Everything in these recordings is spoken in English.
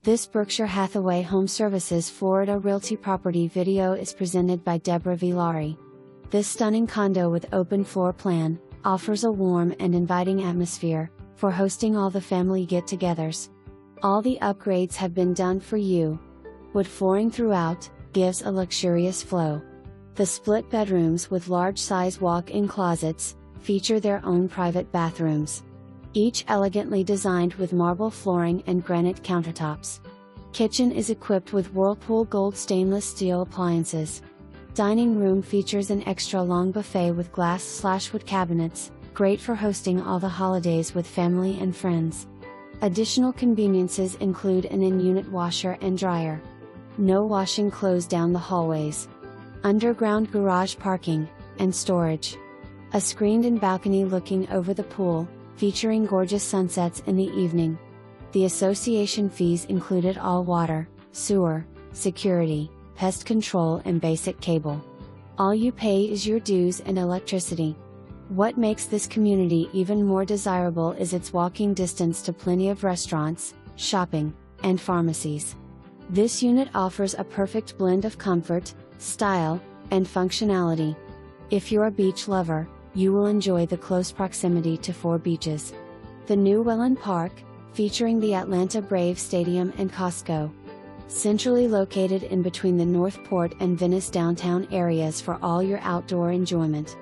This Berkshire Hathaway HomeServices Florida Realty property video is presented by Deborah Villari. This stunning condo with open floor plan offers a warm and inviting atmosphere for hosting all the family get-togethers. All the upgrades have been done for you. Wood flooring throughout gives a luxurious flow. The split bedrooms with large-size walk-in closets feature their own private bathrooms, each elegantly designed with marble flooring and granite countertops. Kitchen is equipped with Whirlpool Gold stainless steel appliances. Dining room features an extra-long buffet with glass/wood cabinets, great for hosting all the holidays with family and friends. Additional conveniences include an in-unit washer and dryer. No washing clothes down the hallways. Underground garage parking and storage. A screened-in balcony looking over the pool, featuring gorgeous sunsets in the evening. The association fees included all water, sewer, security, pest control and basic cable. All you pay is your dues and electricity. What makes this community even more desirable is its walking distance to plenty of restaurants, shopping, and pharmacies. This unit offers a perfect blend of comfort, style, and functionality. If you're a beach lover, you will enjoy the close proximity to 4 beaches. The new Wellen Park, featuring the Atlanta Braves Stadium and Costco. Centrally located in between the North Port and Venice downtown areas for all your outdoor enjoyment.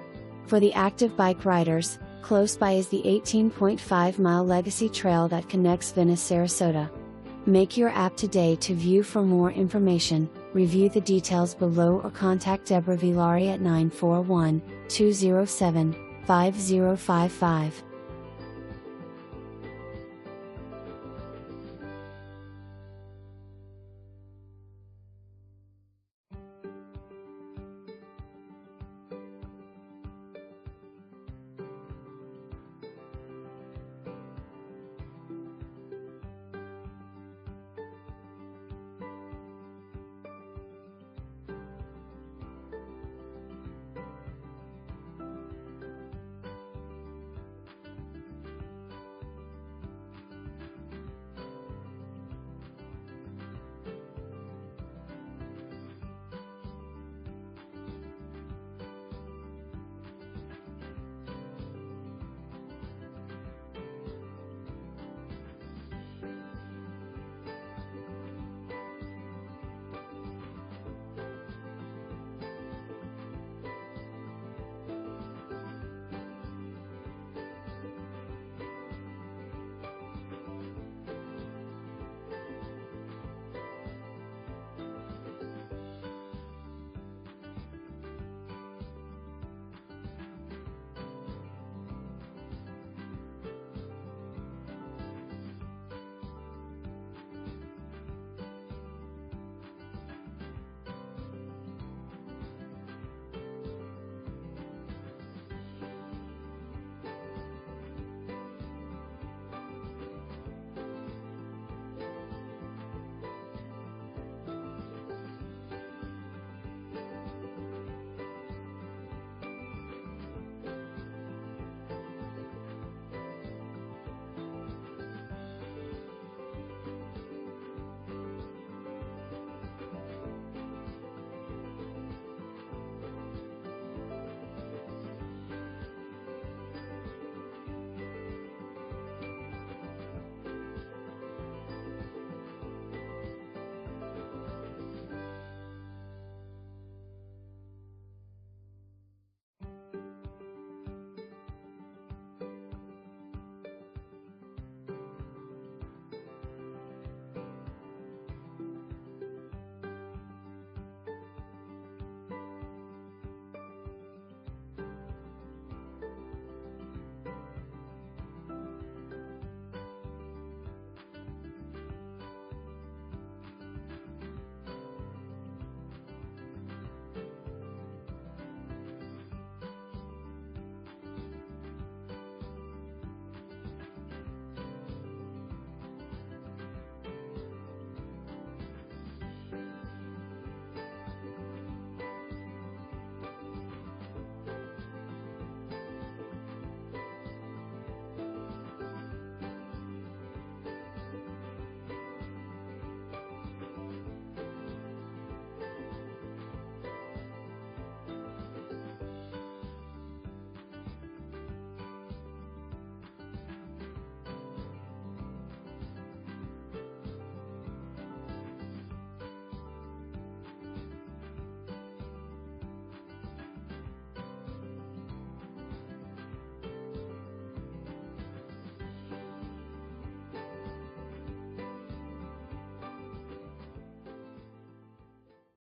For the active bike riders, close by is the 18.5-mile Legacy Trail that connects Venice-Sarasota. Make your app today to view. For more information, review the details below or contact Deborah Villari at 941-207-5055.